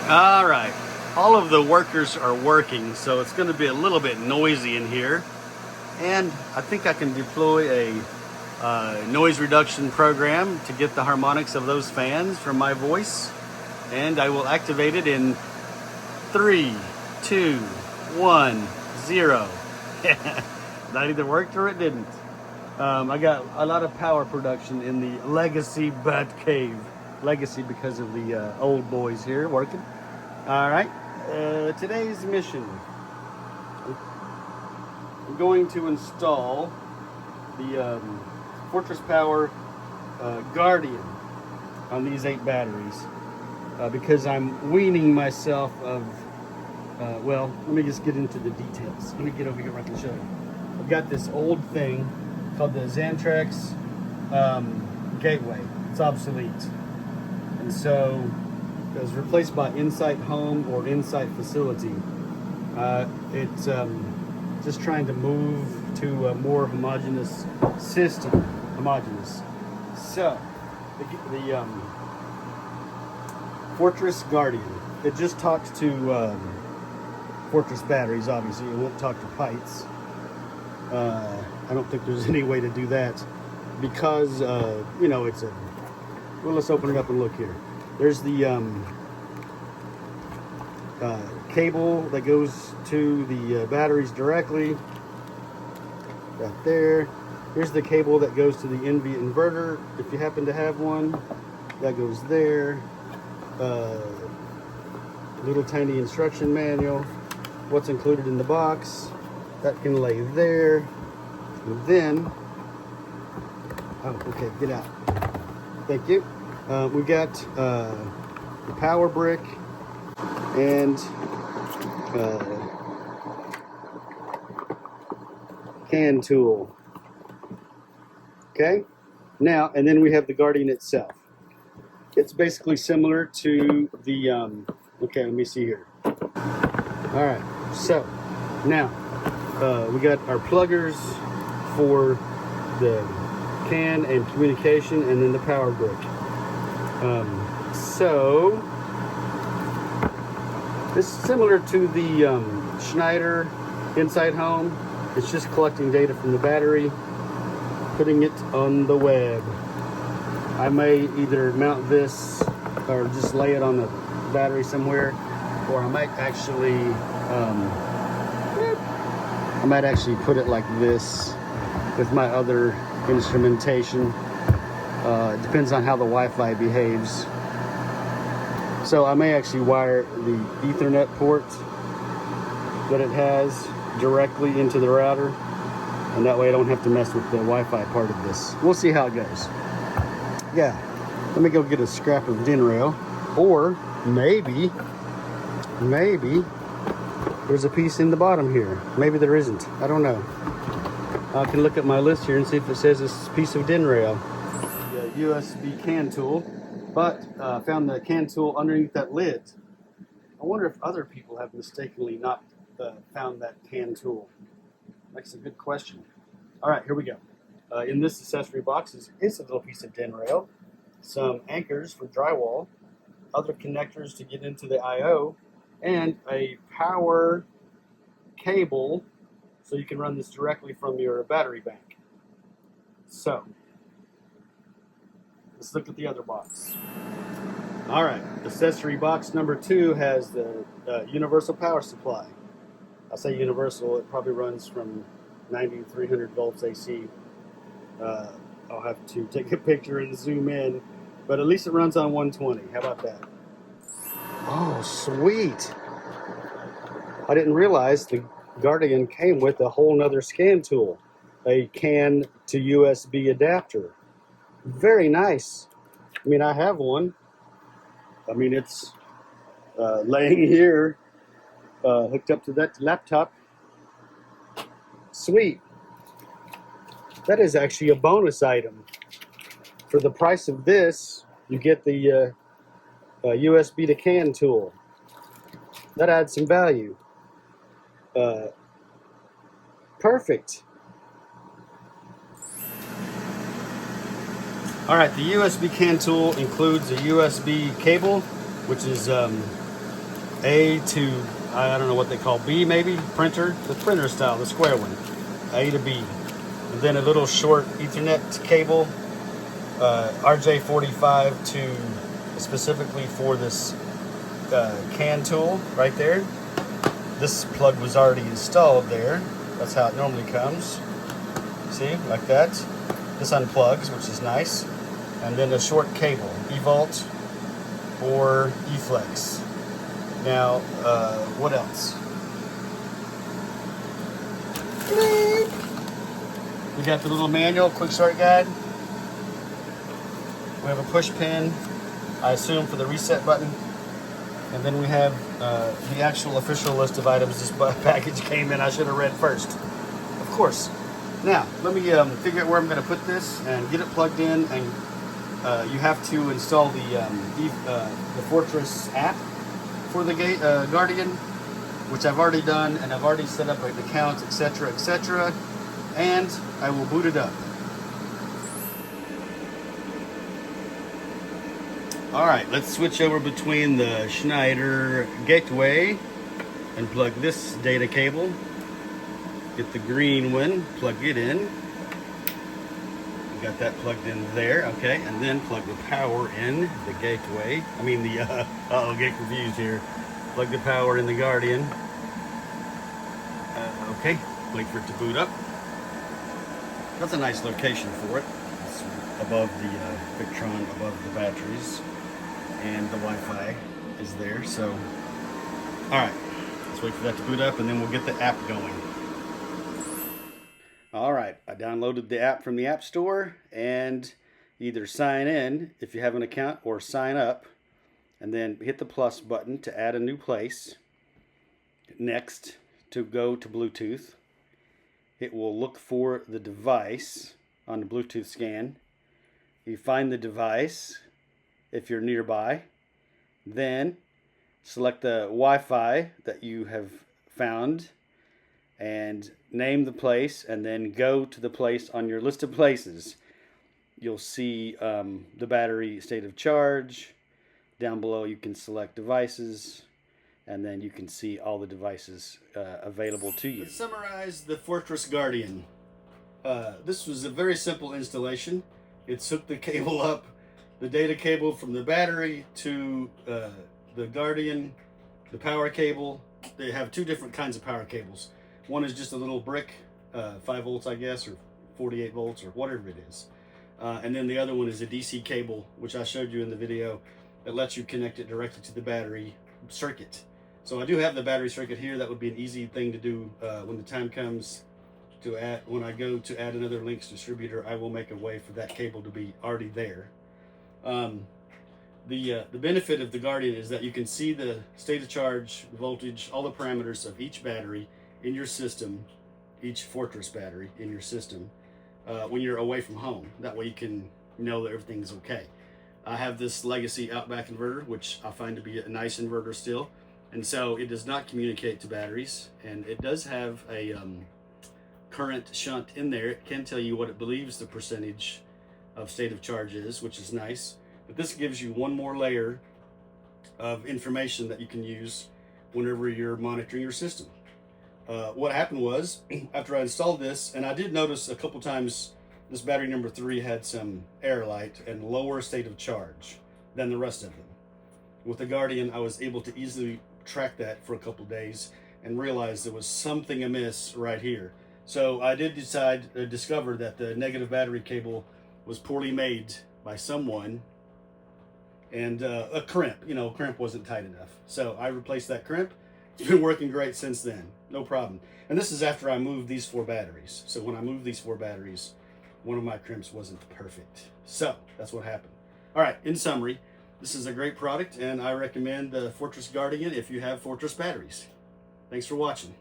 All right, all of the workers are working, so it's going to be a little bit noisy in here. And I think I can deploy a noise reduction program to get the harmonics of those fans from my voice. And I will activate it in 3, 2, 1, 0. That either worked or it didn't. I got a lot of power production in the Legacy Bat Cave. Legacy because of the old boys here working. All right, today's mission. I'm going to install the Fortress Power Guardian on these 8 batteries because I'm weaning myself of, well, let me just get into the details. Let me get over here where I can show you. I've got this old thing called the Xantrex Gateway. It's obsolete. And so it was replaced by Insight Home or Insight Facility. It's just trying to move to a more homogeneous system. So, the Fortress Guardian, it just talks to Fortress batteries, obviously. It won't talk to Pites. I don't think there's any way to do that because, you know, it's a... Well, let's open it up and look here. There's the cable that goes to the batteries directly. Right there. Here's the cable that goes to the NV inverter, if you happen to have one. That goes there. Little tiny instruction manual. What's included in the box. That can lay there. And then, oh, okay, get out. Thank you. We got the power brick and can tool. Okay, now, and then we have the Guardian itself. It's basically similar to the, okay, let me see here. All right, so now we got our pluggers for the can and communication, and then the power brick. So this is similar to the Schneider Insight Home. It's just collecting data from the battery, putting it on the web. I may either mount this or just lay it on the battery somewhere, or I might actually put it like this with my other instrumentation. It depends on how the Wi-Fi behaves. So I may actually wire the Ethernet port that it has directly into the router, and that way I don't have to mess with the Wi-Fi part of this. We'll see how it goes. Yeah, let me go get a scrap of DIN rail, or maybe there's a piece in the bottom here. Maybe there isn't. I don't know. I can look at my list here and see if it says this piece of DIN rail. The USB can tool, but found the can tool underneath that lid. I wonder if other people have mistakenly not found that can tool. That's a good question. All right, here we go. In this accessory box is a little piece of DIN rail, some anchors for drywall, other connectors to get into the I/O, and a power cable so you can run this directly from your battery bank. So, let's look at the other box. All right, accessory box number 2 has the universal power supply. I say universal, it probably runs from 90 to 300 volts AC. I'll have to take a picture and zoom in, but at least it runs on 120. How about that? Oh, sweet. I didn't realize the Guardian came with a whole nother scan tool, a CAN to USB adapter. Very nice. I mean, I have one. I mean, it's laying here, hooked up to that laptop. Sweet. That is actually a bonus item. For the price of this, you get the USB to CAN tool. That adds some value. Perfect. All right, the USB CAN tool includes a USB cable, which is A to, I don't know what they call B maybe, printer, the printer style, the square one, A to B. And then a little short Ethernet cable, RJ45 to specifically for this can tool right there. This plug was already installed there. That's how it normally comes. See, like that. This unplugs, which is nice. And then a short cable, eVolt or eFlex. Now, what else? We got the little manual, quick start guide. We have a push pin, I assume for the reset button. And then we have the actual official list of items this package came in. I should have read first, of course. Now, let me figure out where I'm going to put this and get it plugged in. And you have to install the Fortress app for the Guardian, which I've already done, and I've already set up an account, etc., etc. And I will boot it up. All right, let's switch over between the Schneider gateway and plug this data cable. Get the green one, plug it in. We got that plugged in there, okay, and then plug the power in the gateway. I mean the, get confused here. Plug the power in the Guardian. Okay, wait for it to boot up. That's a nice location for it. It's above the Victron, above the batteries. And the Wi-Fi is there, so all right, let's wait for that to boot up and then we'll get the app going. All right, I downloaded the app from the App Store, and either sign in if you have an account or sign up, and then hit the plus button to add a new place. Next, to go to Bluetooth. It will look for the device on the Bluetooth scan. You find the device if you're nearby, then select the Wi-Fi that you have found and name the place, and then go to the place on your list of places. You'll see the battery state of charge. Down below you can select devices, and then you can see all the devices available to you. Let's summarize the Fortress Guardian. This was a very simple installation. It's hooked the cable up, the data cable from the battery to the Guardian, the power cable. They have two different kinds of power cables. One is just a little brick, 5 volts I guess, or 48 volts, or whatever it is. And then the other one is a DC cable, which I showed you in the video, that lets you connect it directly to the battery circuit. So I do have the battery circuit here. That would be an easy thing to do when the time comes to add. When I go to add another Links distributor, I will make a way for that cable to be already there. The benefit of the Guardian is that you can see the state of charge, the voltage, all the parameters of each battery in your system, each Fortress battery in your system, when you're away from home. That way you can know that everything's okay. I have this legacy Outback inverter, which I find to be a nice inverter still, and so it does not communicate to batteries, and it does have a current shunt in there. It can tell you what it believes the percentage of state of charge is, which is nice. But this gives you one more layer of information that you can use whenever you're monitoring your system. What happened was, after I installed this, and I did notice a couple times this battery number 3 had some air light and lower state of charge than the rest of them. With the Guardian, I was able to easily track that for a couple days and realize there was something amiss right here. So I did discover that the negative battery cable was poorly made by someone, and a crimp, crimp wasn't tight enough. So I replaced that crimp. It's been working great since then, no problem. And this is after I moved these 4 batteries. So when I moved these 4 batteries, one of my crimps wasn't perfect. So that's what happened. All right, in summary, this is a great product, and I recommend the Fortress Guardian if you have Fortress batteries. Thanks for watching.